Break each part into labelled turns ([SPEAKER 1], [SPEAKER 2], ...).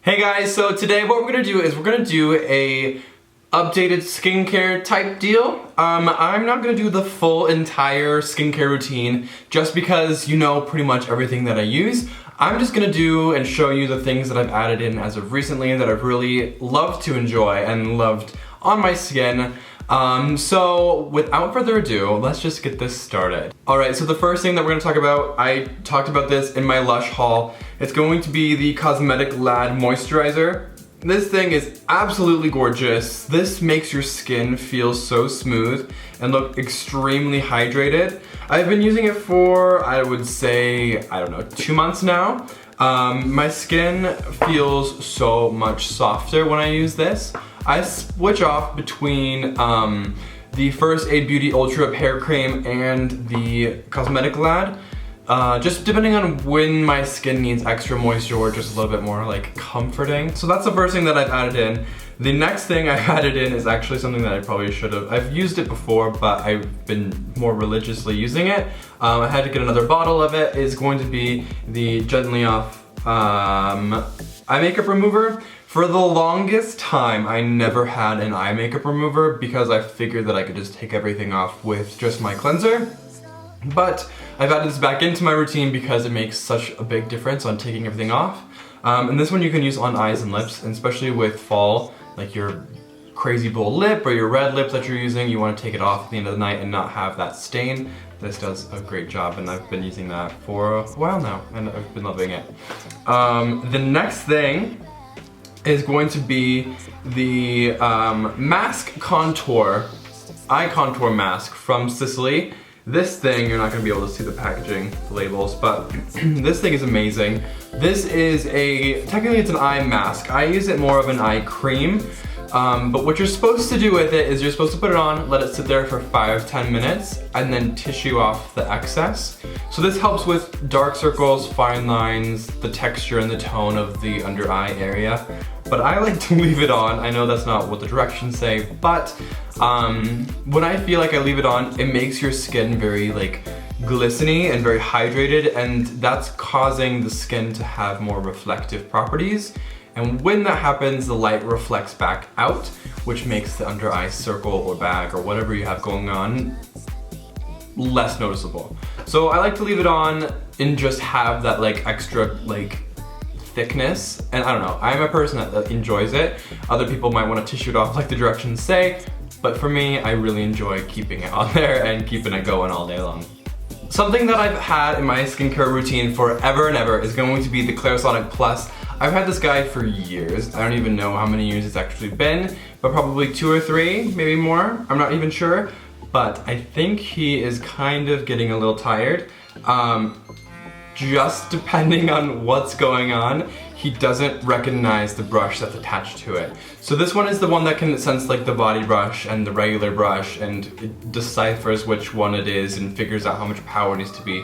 [SPEAKER 1] Hey guys, so today what we're gonna do is we're gonna do a updated skincare type deal. I'm not gonna do the full entire skincare routine just because you know pretty much everything that I use. I'm just gonna do and show you the things that I've added in as of recently that I've really loved to enjoy and loved on my skin. So without further ado, let's just get this started. Alright, so the first thing that we're gonna talk about, I talked about this in my Lush haul. It's going to be the Cosmetic Lad Moisturizer. This thing is absolutely gorgeous. This makes your skin feel so smooth and look extremely hydrated. I've been using it for, I would say, I don't know, 2 months now. My skin feels so much softer when I use this. I switch off between the First Aid Beauty Ultra Hair Cream and the Cosmetic Lad. Just depending on when my skin needs extra moisture or just a little bit more like comforting. So that's the first thing that I've added in. The next thing I've added in is actually something that I probably should have. I've used it before, but I've been more religiously using it. I had to get another bottle of it. It's going to be the Gently Off eye makeup remover. For the longest time, I never had an eye makeup remover because I figured that I could just take everything off with just my cleanser. But I've added this back into my routine because it makes such a big difference on taking everything off. And this one you can use on eyes and lips, and especially with fall, like your crazy bold lip or your red lip that you're using, you want to take it off at the end of the night and not have that stain. This does a great job, and I've been using that for a while now, and I've been loving it. The next thing is going to be the Mask Contour, Eye Contour Mask from Sicily. This thing, you're not gonna be able to see the packaging, the labels, but this thing is amazing. This is technically it's an eye mask. I use it more of an eye cream, but what you're supposed to do with it is you're supposed to put it on, let it sit there for 5-10 minutes, and then tissue off the excess. So this helps with dark circles, fine lines, the texture and the tone of the under eye area. But I like to leave it on. I know that's not what the directions say, but when I feel like I leave it on, it makes your skin very like glistening and very hydrated, and that's causing the skin to have more reflective properties. And when that happens, the light reflects back out, which makes the under eye circle or bag or whatever you have going on less noticeable. So I like to leave it on and just have that like extra like thickness, and I don't know, I'm a person that enjoys it. Other people might want to tissue it off like the directions say, but for me, I really enjoy keeping it on there and keeping it going all day long. Something that I've had in my skincare routine forever and ever is going to be the Clarisonic Plus. I've had this guy for years. I don't even know how many years it's actually been, but probably 2 or 3, maybe more. I'm not even sure, but I think he is kind of getting a little tired. Just depending on what's going on, he doesn't recognize the brush that's attached to it. So this one is the one that can sense like the body brush and the regular brush, and it deciphers which one it is and figures out how much power needs to be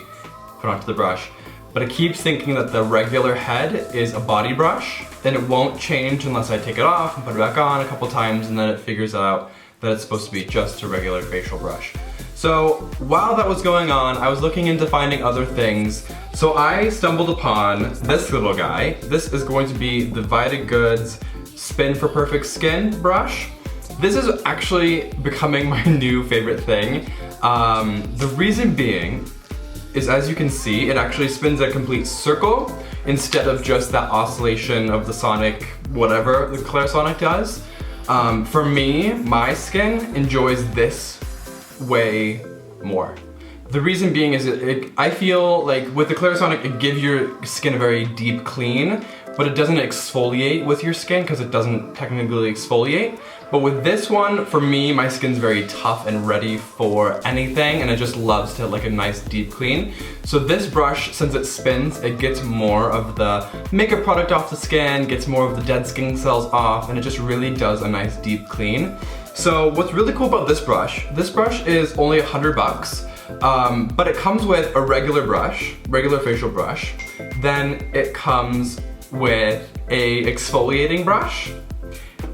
[SPEAKER 1] put onto the brush. But it keeps thinking that the regular head is a body brush, and it won't change unless I take it off and put it back on a couple times, and then it figures out that it's supposed to be just a regular facial brush. So while that was going on, I was looking into finding other things. So I stumbled upon this little guy. This is going to be the Vita Goods Spin for Perfect Skin brush. This is actually becoming my new favorite thing. The reason being is, as you can see, it actually spins a complete circle instead of just that oscillation of the sonic whatever the Clarisonic does. For me, my skin enjoys this way more. The reason being is I feel like with the Clarisonic, it gives your skin a very deep clean, but it doesn't exfoliate with your skin because it doesn't technically exfoliate. But with this one, for me, my skin's very tough and ready for anything, and it just loves to have like a nice deep clean. So this brush, since it spins, it gets more of the makeup product off the skin, gets more of the dead skin cells off, and it just really does a nice deep clean. So what's really cool about this brush is only $100, but it comes with a regular brush, regular facial brush. Then it comes with a exfoliating brush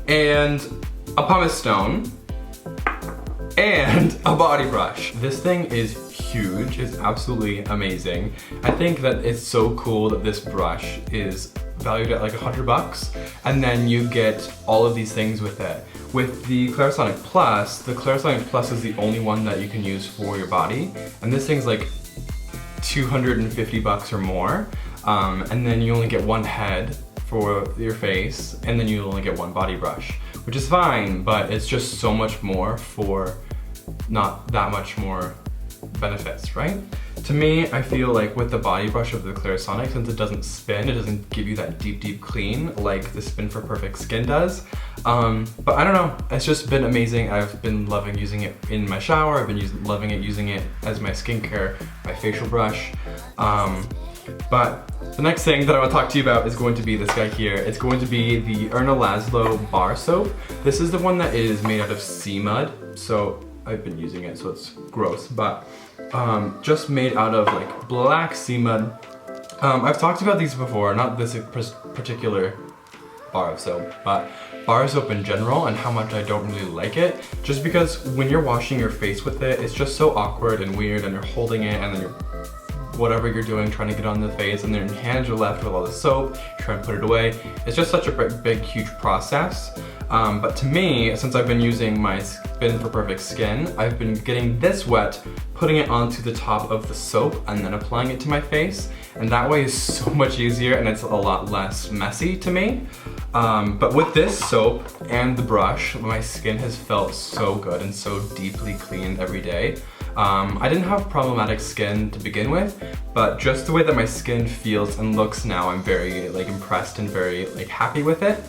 [SPEAKER 1] and a pumice stone and a body brush. This thing is huge, it's absolutely amazing. I think that it's so cool that this brush is valued at like $100, and then you get all of these things with it. With the Clarisonic Plus, the Clarisonic Plus is the only one that you can use for your body, and this thing's like $250 or more, and then you only get one head for your face, and then you only get one body brush, which is fine, but it's just so much more for not that much more benefits, right? To me, I feel like with the body brush of the Clarisonic, since it doesn't spin, it doesn't give you that deep clean like the Spin for Perfect Skin does. But I don't know, it's just been amazing. I've been loving using it in my shower. I've been loving it using it as my skincare, my facial brush. But the next thing that I want to talk to you about is going to be this guy here. It's going to be the Erna Laszlo bar soap. This is the one that is made out of sea mud, so I've been using it, so it's gross, but just made out of like black sea mud. I've talked about these before, not this particular bar of soap, but bar soap in general and how much I don't really like it, just because when you're washing your face with it, it's just so awkward and weird, and you're holding it and then you're whatever you're doing, trying to get on the face, and then your hands are left with all the soap, trying to put it away. It's just such a big, huge process. But to me, since I've been using my Spin for Perfect Skin, I've been getting this wet, putting it onto the top of the soap, and then applying it to my face. And that way is so much easier, and it's a lot less messy to me. But with this soap and the brush, my skin has felt so good and so deeply cleaned every day. I didn't have problematic skin to begin with, but just the way that my skin feels and looks now, I'm very like impressed and very like happy with it.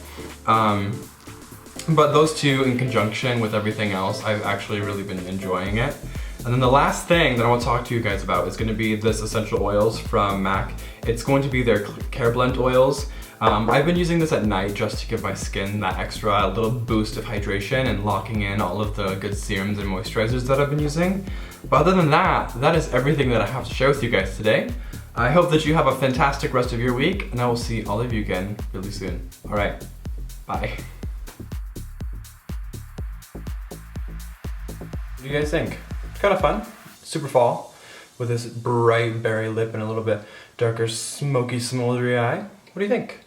[SPEAKER 1] But those two in conjunction with everything else, I've actually really been enjoying it. And then the last thing that I want to talk to you guys about is going to be this essential oils from MAC. It's going to be their Care Blend oils. I've been using this at night just to give my skin that extra little boost of hydration and locking in all of the good serums and moisturizers that I've been using. But other than that, that is everything that I have to share with you guys today. I hope that you have a fantastic rest of your week, and I will see all of you again really soon. All right, bye. What do you guys think? It's kind of fun, super fall, with this bright berry lip and a little bit darker smoky smoldery eye. What do you think?